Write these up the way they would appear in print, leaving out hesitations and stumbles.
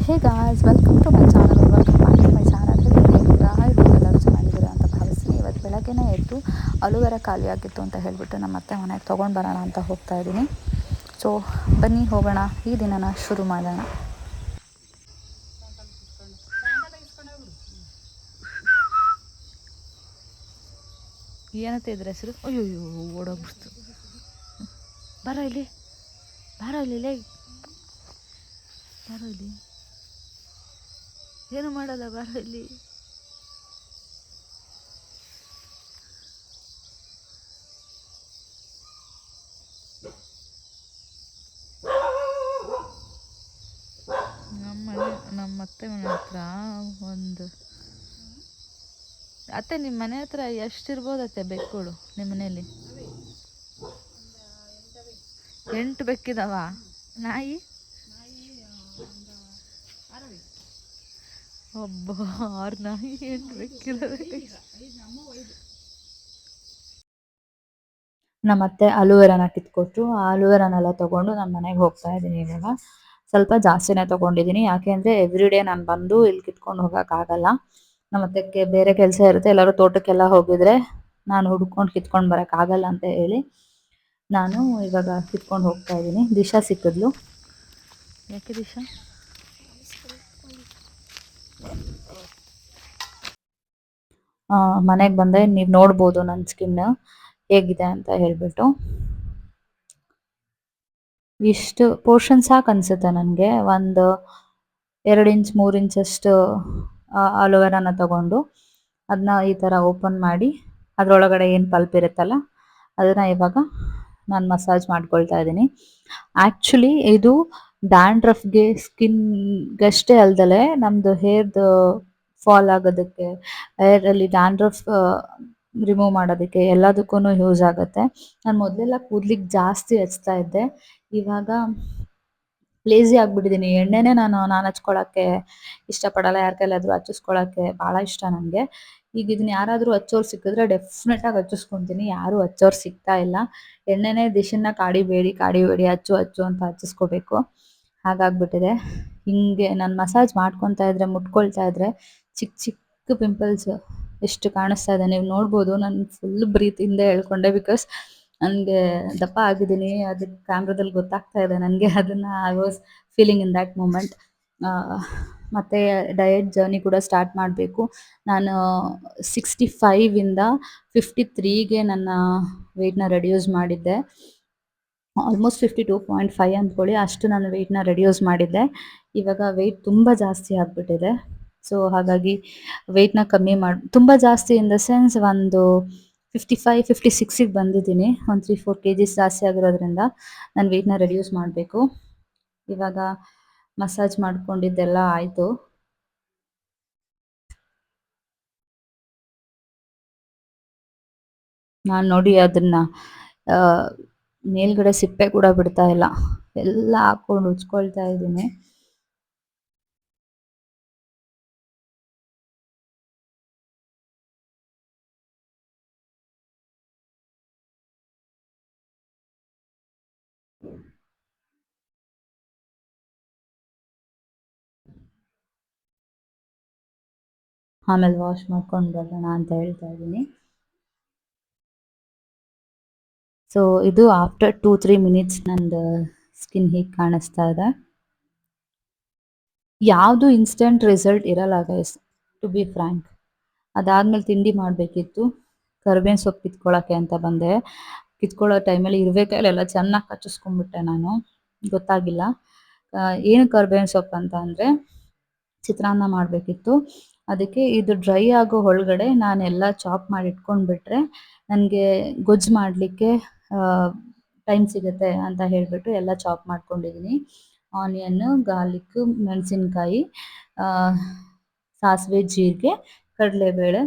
Hey guys, welcome to my channel, welcome back to my channel. ಹೇಗಿದ್ದೀರಾ? ಎಲ್ಲರೂ ಚೆನ್ನಾಗಿದ್ದೀರಾ ಅಂತ ಭಾವಿಸ್ತೀನಿ. ಇವತ್ತು ಬೆಳಗ್ಗೆನೇ ಎದ್ದು ಅಲುವೆರಾ ಖಾಲಿ ಆಗಿತ್ತು ಅಂತ ಹೇಳಿಬಿಟ್ಟು ನಮ್ಮ ಅತ್ತೆ ಮನೆಗೆ ತೊಗೊಂಡು ಬರೋಣ ಅಂತ ಹೋಗ್ತಾ ಇದ್ದೀನಿ. ಸೊ ಬನ್ನಿ ಹೋಗೋಣ, ಈ ದಿನನ ಶುರು ಮಾಡೋಣ. ಏನಂತ ಇದ್ರ ಹೆಸರು? ಅಯ್ಯೋ ಓಡೋಗ್ಬಿಡ್ತು. ಬರೋ ಇಲ್ಲಿ, ಬಾರೋ ಇಲ್ಲಿ, ಬಾರೋ ಇಲ್ಲಿ, ಏನು ಮಾಡಲ್ಲ, ಬಾರೋ ಇಲ್ಲಿ. ನಮ್ಮ ಅತ್ತೆ ಮನೆ ಹತ್ರ ಒಂದು ಅತ್ತೆ, ನಿಮ್ಮ ಮನೆ ಹತ್ರ ಎಷ್ಟಿರ್ಬೋದತ್ತೆ ಬೆಕ್ಕುಗಳು ನಿಮ್ಮ ಮನೆಯಲ್ಲಿ? 8 ಬೆಕ್ಕಿದಾವ? ನಾಯಿ? ಒಬ್ಬ 6 ನಾಯಿ, 8 ಬೆಕ್ಕಿದಾವೆ. ನಮ್ಮತ್ತೆ ಅಲುವೆರಾನ ಕಿತ್ಕೊಟ್ರು. ಆ ಅಲುವೆರಾನೆಲ್ಲ ತೊಗೊಂಡು ನಾನು ಮನೆಗೆ ಹೋಗ್ತಾ ಇದ್ದೀನಿ. ಇವಾಗ ಸ್ವಲ್ಪ ಜಾಸ್ತಿನೇ ತೊಗೊಂಡಿದ್ದೀನಿ, ಯಾಕೆ ಅಂದರೆ ಎವ್ರಿ ಡೇ ನಾನು ಬಂದು ಇಲ್ಲಿ ಕಿತ್ಕೊಂಡು ಹೋಗೋಕ್ಕಾಗಲ್ಲ. ನಮ್ಮತ್ತೆಗೆ ಬೇರೆ ಕೆಲಸ ಇರುತ್ತೆ, ಎಲ್ಲರೂ ತೋಟಕ್ಕೆಲ್ಲ ಹೋಗಿದ್ರೆ ನಾನು ಹುಡ್ಕೊಂಡು ಕಿತ್ಕೊಂಡು ಬರೋಕ್ಕಾಗಲ್ಲ ಅಂತ ಹೇಳಿ ನಾನು ಇವಾಗ ಕಿತ್ಕೊಂಡು ಹೋಗ್ತಾ ಇದ್ದೀನಿ. ದಿಶಾ ಸಿಕ್ಕಿದ್ಲು. ಯಾಕೆ ದಿಶಾ? ಮನೆಗೆ ಬಂದೆ, ನೀವು ನೋಡ್ಬೋದು ನನ್ನ ಸ್ಕಿನ್ ಹೇಗಿದೆ ಅಂತ ಹೇಳಿಬಿಟ್ಟು. ಇಷ್ಟು ಪೋರ್ಷನ್ ಸಾಕು ಅನಿಸುತ್ತೆ ನನಗೆ. ಒಂದು 2 ಇಂಚ್ 3 ಇಂಚಷ್ಟು ಅಲೋವೆರಾನ ತಗೊಂಡು ಅದನ್ನ ಈ ಥರ ಓಪನ್ ಮಾಡಿ ಅದರೊಳಗಡೆ ಏನು ಪಲ್ಪ್ ಇರುತ್ತಲ್ಲ ಅದನ್ನು ಇವಾಗ ನಾನು ಮಸಾಜ್ ಮಾಡ್ಕೊಳ್ತಾ ಇದ್ದೀನಿ. ಆ್ಯಕ್ಚುಲಿ ಇದು ಡ್ಯಾಂಡ್ರಫ್ಗೆ, ಸ್ಕಿನ್ಗಷ್ಟೇ ಅಲ್ದಲೆ ನಮ್ಮದು ಹೇರ್ದು ಫಾಲ್ ಆಗೋದಕ್ಕೆ, ಹೇರಲ್ಲಿ ಡ್ಯಾಂಡ್ರಫ್ ರಿಮೂವ್ ಮಾಡೋದಕ್ಕೆ ಎಲ್ಲದಕ್ಕೂ ಯೂಸ್ ಆಗುತ್ತೆ. ನಾನು ಮೊದಲೆಲ್ಲ ಕೂದಲಿಗೆ ಜಾಸ್ತಿ ಹಚ್ತಾ ಇದ್ದೆ, ಇವಾಗ ಲೇಝಿ ಆಗಿಬಿಟ್ಟಿದ್ದೀನಿ. ಎಣ್ಣೆನೇ ನಾನು ಹಚ್ಕೊಳ್ಳೋಕ್ಕೆ ಇಷ್ಟಪಡಲ್ಲ, ಯಾರ ಕೈಲಾದರೂ ಹಚ್ಚಿಸ್ಕೊಳ್ಳೋಕ್ಕೆ ಭಾಳ ಇಷ್ಟ ನನಗೆ. ಈಗ ಇದನ್ನ ಯಾರಾದರೂ ಹಚ್ಚೋರು ಸಿಕ್ಕಿದ್ರೆ ಡೆಫಿನೆಟಾಗಿ ಹಚ್ಚಿಸ್ಕೊತೀನಿ. ಯಾರೂ ಹಚ್ಚೋರು ಸಿಗ್ತಾ ಇಲ್ಲ. ಎಣ್ಣೆನೇ ದಿಶನ್ನ ಕಾಡಿಬೇಡಿ ಹಚ್ಚು ಅಂತ ಹಚ್ಚಿಸ್ಕೋಬೇಕು, ಹಾಗಾಗ್ಬಿಟ್ಟಿದೆ. ಹಿಂಗೆ ನಾನು ಮಸಾಜ್ ಮಾಡ್ಕೊತಾ ಇದ್ದರೆ, ಮುಟ್ಕೊಳ್ತಾ ಇದ್ದರೆ ಚಿಕ್ಕ ಚಿಕ್ಕ ಪಿಂಪಲ್ಸ್ ಎಷ್ಟು ಕಾಣಿಸ್ತಾ ಇದೆ ನೀವು ನೋಡ್ಬೋದು. ನಾನು ಫುಲ್ ಬ್ರೀತಿಂದ ಹೇಳ್ಕೊಂಡೆ, ಬಿಕಾಸ್ ನನಗೆ ದಪ್ಪ ಆಗಿದ್ದೀನಿ, ಅದಕ್ಕೆ ಕ್ಯಾಮ್ರಾದಲ್ಲಿ ಗೊತ್ತಾಗ್ತಾ ಇದೆ ನನಗೆ. ಅದನ್ನು I was feeling in that moment. ಮತ್ತು ಡಯಟ್ ಜರ್ನಿ ಕೂಡ ಸ್ಟಾರ್ಟ್ ಮಾಡಬೇಕು. ನಾನು 65ಇಂದ 53ಗೆ ನನ್ನ ವೆಯ್ಟ್ನ ರೆಡ್ಯೂಸ್ ಮಾಡಿದ್ದೆ. ಆಲ್ಮೋಸ್ಟ್ 52.5 ಅಂದ್ಕೊಳ್ಳಿ, ಅಷ್ಟು ನಾನು ವೆಯ್ಟ್ನ ರೆಡ್ಯೂಸ್ ಮಾಡಿದ್ದೆ. ಇವಾಗ ವೆಯ್ಟ್ ತುಂಬ ಜಾಸ್ತಿ ಆಗಿಬಿಟ್ಟಿದೆ. ಸೊ ಹಾಗಾಗಿ ವೆಯ್ಟ್ನ ಕಮ್ಮಿ ತುಂಬ ಜಾಸ್ತಿ ಇನ್ ದ ಸೆನ್ಸ್ ಒಂದು 55-56ಗೆ ಬಂದಿದ್ದೀನಿ. ಒಂದು 3-4 kgs ಜಾಸ್ತಿ ಆಗಿರೋದ್ರಿಂದ ನಾನು ವೆಯ್ಟ್ನ ರೆಡ್ಯೂಸ್ ಮಾಡಬೇಕು. ಇವಾಗ ಮಸಾಜ್ ಮಾಡ್ಕೊಂಡಿದ್ದೆಲ್ಲ ಆಯಿತು. ನಾನು ನೋಡಿ ಅದನ್ನು ಮೇಲ್ಗಡೆ ಸಿಪ್ಪೆ ಕೂಡ ಬಿಡ್ತಾ ಇಲ್ಲ, ಎಲ್ಲ ಹಾಕ್ಕೊಂಡು ಉಜ್ಕೊಳ್ತಾ ಇದ್ದೀನಿ. ಆಮೇಲೆ ವಾಶ್ ಮಾಡ್ಕೊಂಡು ಬರೋಣ ಅಂತ ಹೇಳ್ತಾ ಇದ್ದೀನಿ. ಸೊ ಇದು ಆಫ್ಟರ್ 2-3 ಮಿನಿಟ್ಸ್ ನಂದು ಸ್ಕಿನ್ ಹೀಗೆ ಕಾಣಿಸ್ತಾ ಇದೆ. ಯಾವುದು ಇನ್ಸ್ಟೆಂಟ್ ರಿಸಲ್ಟ್ ಇರಲ್ಲ ಗೈಸ್, ಟು ಬಿ ಫ್ರ್ಯಾಂಕ್. ಅದಾದಮೇಲೆ ತಿಂಡಿ ಮಾಡಬೇಕಿತ್ತು. ಕರಿಬೇವಿನ ಸೊಪ್ಪು ಕಿತ್ಕೊಳ್ಳೋಕ್ಕೆ ಅಂತ ಬಂದೆ. ಕಿತ್ಕೊಳ್ಳೋ ಟೈಮಲ್ಲಿ ಇರುವೆಕಾಯಲ್ಲೆಲ್ಲ ಚೆನ್ನಾಗಿ ಕಚ್ಚಿಸ್ಕೊಂಡ್ಬಿಟ್ಟೆ ನಾನು, ಗೊತ್ತಾಗಿಲ್ಲ. ಏನು ಕರಿಬೇವಿನ ಸೊಪ್ಪು ಅಂತ ಅಂದರೆ ಚಿತ್ರಾನ್ನ ಮಾಡಬೇಕಿತ್ತು. ಅದಕ್ಕೆ ಇದು ಡ್ರೈ ಆಗೋ ಒಳಗಡೆ ನಾನೆಲ್ಲ ಚಾಪ್ ಮಾಡಿ ಇಟ್ಕೊಂಡ್ಬಿಟ್ರೆ ನನಗೆ ಗೊಜ್ಜು ಮಾಡಲಿಕ್ಕೆ ಟೈಮ್ ಸಿಗುತ್ತೆ ಅಂತ ಹೇಳಿಬಿಟ್ಟು ಎಲ್ಲ ಚಾಪ್ ಮಾಡ್ಕೊಂಡಿದ್ದೀನಿ. ಆನಿಯನ್ನು, ಗಾರ್ಲಿಕ್ಕು, ಮೆಣಸಿನ್ಕಾಯಿ, ಸಾಸಿವೆ, ಜೀರಿಗೆ, ಕಡಲೆಬೇಳೆ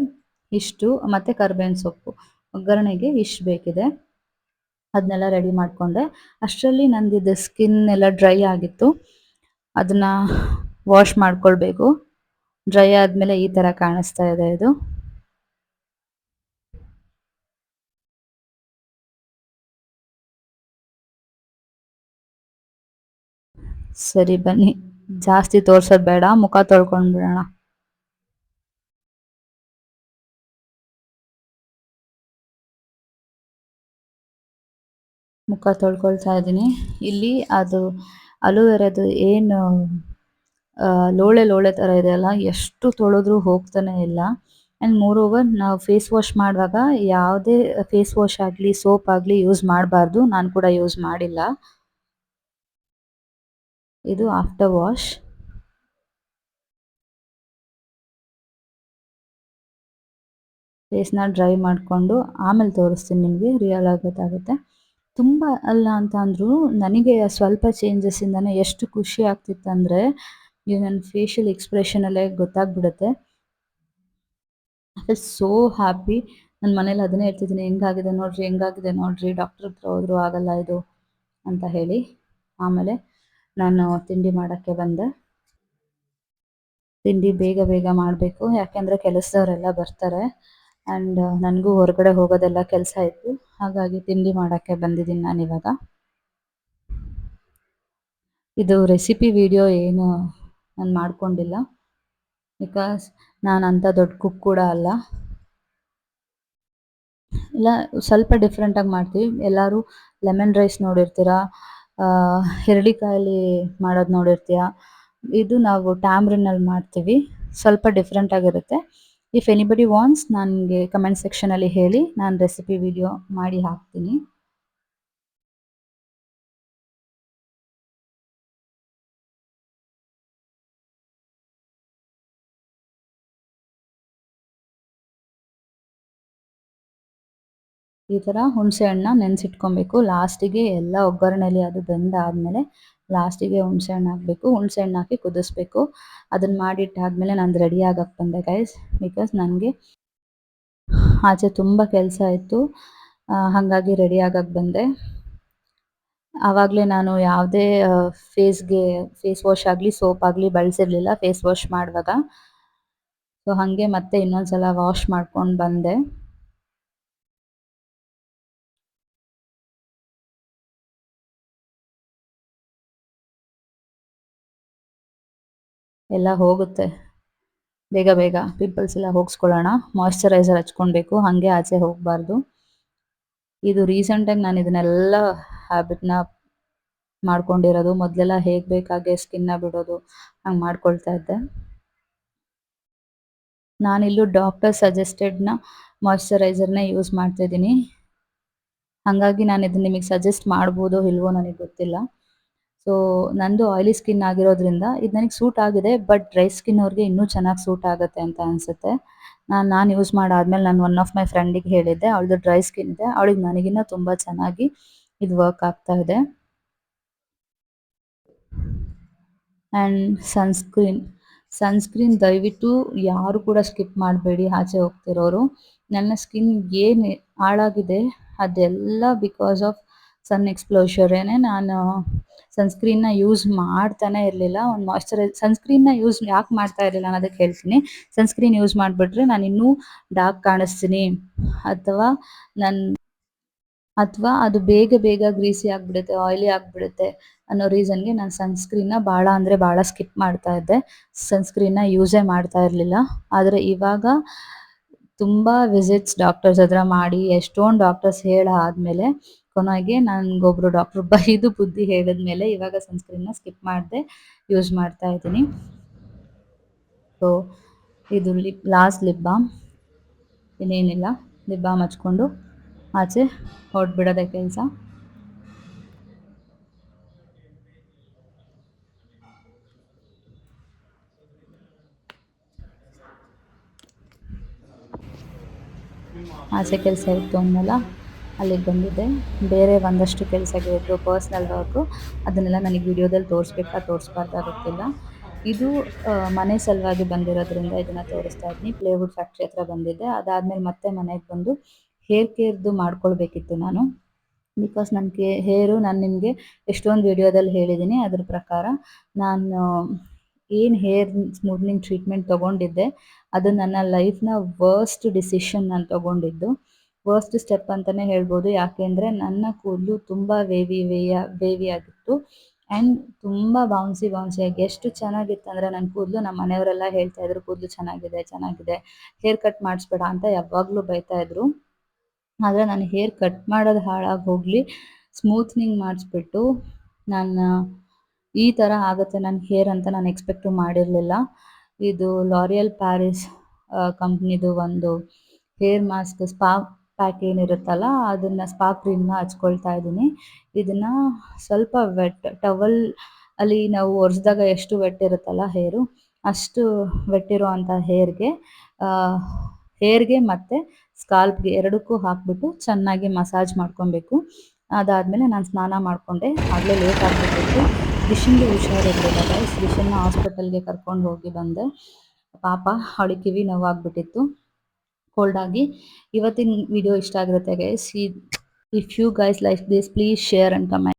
ಇಷ್ಟು, ಮತ್ತು ಕರಿಬೇವಿನ ಸೊಪ್ಪು ಒಗ್ಗರಣೆಗೆ ಇಷ್ಟು ಬೇಕಿದೆ. ಅದನ್ನೆಲ್ಲ ರೆಡಿ ಮಾಡಿಕೊಂಡೆ. ಅಷ್ಟರಲ್ಲಿ ನಂದಿದು ಸ್ಕಿನ್ ಎಲ್ಲ ಡ್ರೈ ಆಗಿತ್ತು. ಅದನ್ನು ವಾಶ್ ಮಾಡ್ಕೊಳ್ಬೇಕು. ಡ್ರೈ ಆದಮೇಲೆ ಈ ಥರ ಕಾಣಿಸ್ತಾ ಇದೆ ಇದು. ಸರಿ ಬನ್ನಿ ಜಾಸ್ತಿ ತೋರ್ಸೋದು ಬೇಡ, ಮುಖ ತೊಳ್ಕೊಂಡ್ಬಿಡೋಣ. ಮುಖ ತೊಳ್ಕೊಳ್ತಾ ಇದ್ದೀನಿ. ಇಲ್ಲಿ ಅದು ಅಲೋವೆರಾದು ಏನು ಲೋಳೆ ಲೋಳೆ ಥರ ಇದೆಯಲ್ಲ, ಎಷ್ಟು ತೊಳೆದ್ರೂ ಹೋಗ್ತಾನೆ ಇಲ್ಲ. ಆ್ಯಂಡ್ ಮೋರ್ ಓವರ್ ನಾವು ಫೇಸ್ ವಾಶ್ ಮಾಡುವಾಗ ಯಾವುದೇ ಫೇಸ್ ವಾಶ್ ಆಗಲಿ ಸೋಪ್ ಆಗಲಿ ಯೂಸ್ ಮಾಡಬಾರ್ದು. ನಾನು ಕೂಡ ಯೂಸ್ ಮಾಡಿಲ್ಲ. ಇದು ಆಫ್ಟರ್ ವಾಶ್. ಫೇಸ್ನ ಡ್ರೈ ಮಾಡಿಕೊಂಡು ಆಮೇಲೆ ತೋರಿಸ್ತೀನಿ ನಿಮಗೆ, ರಿಯಲ್ ಆಗಿ ಗೊತ್ತಾಗುತ್ತೆ. ತುಂಬ ಅಲ್ಲ ಅಂತ ಅಂದರೂ ನನಗೆ ಸ್ವಲ್ಪ ಚೇಂಜಸ್ಸಿಂದನೇ ಎಷ್ಟು ಖುಷಿ ಆಗ್ತಿತ್ತಂದರೆ, ಈಗ ನನ್ನ ಫೇಶಿಯಲ್ ಎಕ್ಸ್ಪ್ರೆಷನಲ್ಲೇ ಗೊತ್ತಾಗ್ಬಿಡುತ್ತೆ. I feel so happy. ನನ್ನ ಮನೇಲಿ ಅದನ್ನೇ ಹೇಳ್ತಿದ್ದೀನಿ, ಹೆಂಗಾಗಿದೆ ನೋಡ್ರಿ, ಹೆಂಗಾಗಿದೆ ನೋಡ್ರಿ, ಡಾಕ್ಟ್ರ್ ಹತ್ರ ಹೋದ್ರು ಆಗಲ್ಲ ಇದು ಅಂತ ಹೇಳಿ. ಆಮೇಲೆ ನಾನು ತಿಂಡಿ ಮಾಡೋಕ್ಕೆ ಬಂದೆ. ತಿಂಡಿ ಬೇಗ ಬೇಗ ಮಾಡಬೇಕು, ಯಾಕೆಂದರೆ ಕೆಲಸದವರೆಲ್ಲ ಬರ್ತಾರೆ. ಆ್ಯಂಡ್ ನನಗೂ ಹೊರಗಡೆ ಹೋಗೋದೆಲ್ಲ ಕೆಲಸ ಇತ್ತು, ಹಾಗಾಗಿ ತಿಂಡಿ ಮಾಡೋಕ್ಕೆ ಬಂದಿದ್ದೀನಿ ನಾನಿವಾಗ. ಇದು ರೆಸಿಪಿ ವಿಡಿಯೋ ಏನು ನಾನು ಮಾಡ್ಕೊಂಡಿಲ್ಲ, ಬಿಕಾಸ್ ನಾನು ಅಂಥ ದೊಡ್ಡ ಕುಕ್ ಕೂಡ ಅಲ್ಲ. ಇಲ್ಲ, ಸ್ವಲ್ಪ ಡಿಫ್ರೆಂಟಾಗಿ ಮಾಡ್ತೀವಿ. ಎಲ್ಲರೂ ಲೆಮನ್ ರೈಸ್ ನೋಡಿರ್ತೀರ, ಹಿರಳಿಕಾಯಲ್ಲಿ ಮಾಡೋದು ನೋಡಿರ್ತೀಯ. ಇದು ನಾವು ಟ್ಯಾಮ್ರಿನಲ್ಲಿ ಮಾಡ್ತೀವಿ, ಸ್ವಲ್ಪ ಡಿಫ್ರೆಂಟಾಗಿರುತ್ತೆ. ಇಫ್ ಎನಿಬಡಿ ವಾಂಟ್ಸ್ ನನಗೆ ಕಮೆಂಟ್ ಸೆಕ್ಷನಲ್ಲಿ ಹೇಳಿ, ನಾನು ರೆಸಿಪಿ ವಿಡಿಯೋ ಮಾಡಿ ಹಾಕ್ತೀನಿ. ಈ ಥರ ಹುಣಸೆ ಹಣ್ಣನ್ನ ನೆನೆಸಿಟ್ಕೊಬೇಕು. ಲಾಸ್ಟಿಗೆ ಎಲ್ಲ ಒಗ್ಗರಣೆಲಿ ಅದು ಬೆಂದಾದಮೇಲೆ ಲಾಸ್ಟಿಗೆ ಹುಣಸೆ ಹಣ್ಣು ಹಾಕಬೇಕು. ಹುಣಸೆ ಹಣ್ಣು ಹಾಕಿ ಕುದಿಸ್ಬೇಕು. ಅದನ್ನು ಮಾಡಿಟ್ಟಾದಮೇಲೆ ನಾನು ರೆಡಿ ಆಗಕ್ಕೆ ಬಂದೆ ಗೈಸ್, ಬಿಕಾಸ್ ನನಗೆ ಆಚೆ ತುಂಬ ಕೆಲಸ ಇತ್ತು, ಹಾಗಾಗಿ ರೆಡಿ ಆಗಕ್ಕೆ ಬಂದೆ. ಆವಾಗಲೇ ನಾನು ಯಾವುದೇ ಫೇಸ್ ವಾಶ್ ಆಗಲಿ ಸೋಪ್ ಆಗಲಿ ಬಳಸಿರಲಿಲ್ಲ ಫೇಸ್ ವಾಶ್ ಮಾಡುವಾಗ. ಸೊ ಹಾಗೆ ಮತ್ತೆ ಇನ್ನೊಂದು ಸಲ ವಾಶ್ ಮಾಡ್ಕೊಂಡು ಬಂದೆ. ಎಲ್ಲ ಹೋಗುತ್ತೆ ಬೇಗ ಬೇಗ. ಪಿಂಪಲ್ಸ್ ಎಲ್ಲ ಹೋಗಿಸ್ಕೊಳ್ಳೋಣ. ಮಾಯ್ಶ್ಚರೈಸರ್ ಹಚ್ಕೊಳ್ಬೇಕು, ಹಾಗೆ ಆಚೆ ಹೋಗಬಾರ್ದು. ಇದು ರೀಸೆಂಟಾಗಿ ನಾನು ಇದನ್ನೆಲ್ಲ ಹ್ಯಾಬಿಟ್ನ ಮಾಡ್ಕೊಂಡಿರೋದು. ಮೊದಲೆಲ್ಲ ಹೇಗೆ ಬೇಕಾಗೆ ಸ್ಕಿನ್ನ ಬಿಡೋದು, ಹಂಗೆ ಮಾಡ್ಕೊಳ್ತಾ ಇದ್ದೆ. ನಾನಿಲ್ಲೂ ಡಾಕ್ಟರ್ ಸಜೆಸ್ಟೆಡ್ನ ಮಾಯ್ಶ್ಚರೈಸರ್ನೇ ಯೂಸ್ ಮಾಡ್ತಾಯಿದ್ದೀನಿ, ಹಾಗಾಗಿ ನಾನು ಇದನ್ನು ನಿಮಗೆ ಸಜೆಸ್ಟ್ ಮಾಡ್ಬೋದೋ ಇಲ್ವೋ ನನಗೆ ಗೊತ್ತಿಲ್ಲ. ಸೊ ನಂದು ಆಯಿಲಿ ಸ್ಕಿನ್ ಆಗಿರೋದ್ರಿಂದ ಇದು ನನಗೆ ಸೂಟ್ ಆಗಿದೆ, ಬಟ್ ಡ್ರೈ ಸ್ಕಿನ್ ಅವ್ರಿಗೆ ಇನ್ನೂ ಚೆನ್ನಾಗಿ ಸೂಟ್ ಆಗುತ್ತೆ ಅಂತ ಅನಿಸುತ್ತೆ. ನಾನು ಯೂಸ್ ಮಾಡಾದ್ಮೇಲೆ ನಾನು ಒನ್ ಆಫ್ ಮೈ ಫ್ರೆಂಡಿಗೆ ಹೇಳಿದ್ದೆ, ಅವಳದು ಡ್ರೈ ಸ್ಕಿನ್ ಇದೆ, ಅವಳಿಗೆ ನನಗಿನ್ನ ತುಂಬ ಚೆನ್ನಾಗಿ ಇದು ವರ್ಕ್ ಆಗ್ತಾ ಇದೆ. ಆ್ಯಂಡ್ ಸನ್ಸ್ಕ್ರೀನ್ ದಯವಿಟ್ಟು ಯಾರು ಕೂಡ ಸ್ಕಿಪ್ ಮಾಡಬೇಡಿ ಆಚೆ ಹೋಗ್ತಿರೋರು. ನನ್ನ ಸ್ಕಿನ್ ಏನು ಹಾಳಾಗಿದೆ ಅದೆಲ್ಲ ಬಿಕಾಸ್ ಆಫ್ ಸನ್ ಎಕ್ಸ್ಪ್ಲೋಷರೇನೆ. ನಾನು ಸನ್ಸ್ಕ್ರೀನ್ನ ಯೂಸ್ ಮಾಡ್ತಾನೆ ಇರಲಿಲ್ಲ. ಒಂದು ಸನ್ಸ್ಕ್ರೀನ್ನ ಯೂಸ್ ಯಾಕೆ ಮಾಡ್ತಾ ಇರಲಿಲ್ಲ ಅನ್ನೋದಕ್ಕೆ ಹೇಳ್ತೀನಿ. ಸನ್ಸ್ಕ್ರೀನ್ ಯೂಸ್ ಮಾಡಿಬಿಟ್ರೆ ನಾನು ಇನ್ನೂ ಡಾರ್ಕ್ ಕಾಣಿಸ್ತೀನಿ, ಅಥವಾ ಅದು ಬೇಗ ಬೇಗ ಗ್ರೀಸಿ ಆಗಿಬಿಡುತ್ತೆ, ಆಯಿಲಿ ಆಗಿಬಿಡುತ್ತೆ ಅನ್ನೋ ರೀಸನ್ಗೆ ನಾನು ಸನ್ಸ್ಕ್ರೀನ್ನ ಭಾಳ ಅಂದರೆ ಭಾಳ ಸ್ಕಿಪ್ ಮಾಡ್ತಾ ಇದ್ದೆ. ಸನ್ಸ್ಕ್ರೀನ್ನ ಯೂಸೇ ಮಾಡ್ತಾ ಇರಲಿಲ್ಲ. ಆದರೆ ಇವಾಗ ತುಂಬ ವಿಸಿಟ್ಸ್ ಡಾಕ್ಟರ್ಸ್ ಹತ್ರ ಮಾಡಿ ಎಷ್ಟೊಂದು ಡಾಕ್ಟರ್ಸ್ ಆದಮೇಲೆ ಕೊನೆಗೆ ನನಗೊಬ್ಬರು ಡಾಕ್ಟ್ರು ಬೈದು ಬುದ್ಧಿ ಹೇಳಿದ್ಮೇಲೆ ಇವಾಗ ಸನ್ಸ್ಕ್ರೀನ್ನ ಸ್ಕಿಪ್ ಮಾಡದೆ ಯೂಸ್ ಮಾಡ್ತಾ ಇದ್ದೀನಿ. ಸೊ ಇದು ಲಾಸ್ಟ್ ಲಿಪ್ ಬಾಮ್. ಇನ್ನೇನಿಲ್ಲ, ಲಿಪ್ ಬಾಮ್ ಹಚ್ಕೊಂಡು ಆಚೆ ಹೊರಟ್ಬಿಡೋದೇ ಕೆಲಸ. ಆಚೆ ಕೆಲಸ ಇತ್ತು ಅಂದಲ್ಲ, ಅಲ್ಲಿಗೆ ಬಂದಿದ್ದೆ. ಬೇರೆ ಒಂದಷ್ಟು ಕೆಲಸಗಳಿತ್ತು, ಪರ್ಸ್ನಲ್ ವರ್ಕು. ಅದನ್ನೆಲ್ಲ ನನಗೆ ವಿಡಿಯೋದಲ್ಲಿ ತೋರಿಸ್ಬಾರ್ದಾ ಗೊತ್ತಿಲ್ಲ. ಇದು ಮನೆ ಸಲುವಾಗಿ ಬಂದಿರೋದ್ರಿಂದ ಇದನ್ನು ತೋರಿಸ್ತಾ ಇದ್ದೀನಿ. ಪ್ಲೇವುಡ್ ಫ್ಯಾಕ್ಟ್ರಿ ಹತ್ರ ಬಂದಿದ್ದೆ. ಅದಾದಮೇಲೆ ಮತ್ತೆ ಮನೆಗೆ ಬಂದು ಹೇರ್ ಕೇರ್ದು ಮಾಡ್ಕೊಳ್ಬೇಕಿತ್ತು ನಾನು, ಬಿಕಾಸ್ ನನ್ನ ಹೇರು ನಾನು ನಿಮಗೆ ಎಷ್ಟೊಂದು ವಿಡಿಯೋದಲ್ಲಿ ಹೇಳಿದ್ದೀನಿ. ಅದ್ರ ಪ್ರಕಾರ ನಾನು ಏನು ಹೇರ್ ಸ್ಮೂತ್ನಿಂಗ್ ಟ್ರೀಟ್ಮೆಂಟ್ ತೊಗೊಂಡಿದ್ದೆ, ಅದು ನನ್ನ ಲೈಫ್ನ ವರ್ಸ್ಟ್ ಡಿಸಿಷನ್ ನಾನು ತೊಗೊಂಡಿದ್ದು. ವರ್ಸ್ಟ್ ಸ್ಟೆಪ್ ಅಂತಲೇ ಹೇಳ್ಬೋದು. ಯಾಕೆಂದರೆ ನನ್ನ ಕೂದಲು ತುಂಬ ವೇವಿ ಆಗಿತ್ತು. ಆ್ಯಂಡ್ ತುಂಬ ಬೌನ್ಸಿ ಎಷ್ಟು ಚೆನ್ನಾಗಿತ್ತಂದರೆ ನನ್ನ ಕೂದಲು ನಮ್ಮ ಮನೆಯವರೆಲ್ಲ ಹೇಳ್ತಾ ಇದ್ರು ಕೂದಲು ಚೆನ್ನಾಗಿದೆ ಚೆನ್ನಾಗಿದೆ, ಹೇರ್ ಕಟ್ ಮಾಡಿಸ್ಬೇಡ ಅಂತ ಯಾವಾಗಲೂ ಬೈತಾ ಇದ್ರು. ಆದರೆ ನಾನು ಹೇರ್ ಕಟ್ ಮಾಡೋದು ಹಾಳಾಗಿ ಹೋಗಲಿ, ಸ್ಮೂತ್ನಿಂಗ್ ಮಾಡಿಸ್ಬಿಟ್ಟು ನಾನು ಈ ಥರ ಆಗುತ್ತೆ ನನ್ನ ಹೇರ್ ಅಂತ ನಾನು ಎಕ್ಸ್ಪೆಕ್ಟು ಮಾಡಿರಲಿಲ್ಲ. ಇದು ಲಾರಿಯಲ್ ಪ್ಯಾರಿಸ್ ಕಂಪ್ನಿದು ಒಂದು ಹೇರ್ ಮಾಸ್ಕ್ ಸ್ಪಾ ಪ್ಯಾಕ್ ಏನಿರುತ್ತಲ್ಲ ಅದನ್ನು ಸ್ಪಾ ಕ್ರೀಮ್ನ ಹಚ್ಕೊಳ್ತಾ ಇದ್ದೀನಿ. ಇದನ್ನು ಸ್ವಲ್ಪ ವೆಟ್ ಟವಲ್ ಅಲ್ಲಿ ನಾವು ಒರೆಸ್ದಾಗ ಎಷ್ಟು ವೆಟ್ ಇರುತ್ತಲ್ಲ ಹೇರು, ಅಷ್ಟು ವೆಟ್ ಇರೋ ಅಂಥ ಹೇರ್ಗೆ ಮತ್ತು ಸ್ಕಾಲ್ಪ್ಗೆ ಎರಡಕ್ಕೂ ಹಾಕಿಬಿಟ್ಟು ಚೆನ್ನಾಗಿ ಮಸಾಜ್ ಮಾಡ್ಕೊಬೇಕು. ಅದಾದಮೇಲೆ ನಾನು ಸ್ನಾನ ಮಾಡಿಕೊಂಡೆ. ಆಗಲೇ ಲೇಟ್ ಆಗಿಬಿಟ್ಟಿತ್ತು. ದಿಶಿಂಗೆ ಹುಷಾರಿರಲಿಲ್ಲ ಗೈಸ್. ದಿಶನ್ನ ಹಾಸ್ಪಿಟಲ್ಗೆ ಕರ್ಕೊಂಡು ಹೋಗಿ ಬಂದೆ. ಪಾಪ ಅವಳಿಗೆ ಕಿವಿ ನೋವಾಗ್ಬಿಟ್ಟಿತ್ತು ಕೋಲ್ಡ್ ಆಗಿ. ಇವತ್ತಿನ ವಿಡಿಯೋ ಇಷ್ಟ ಆಗಿರುತ್ತೆ guys. If you guys like this please share and comment.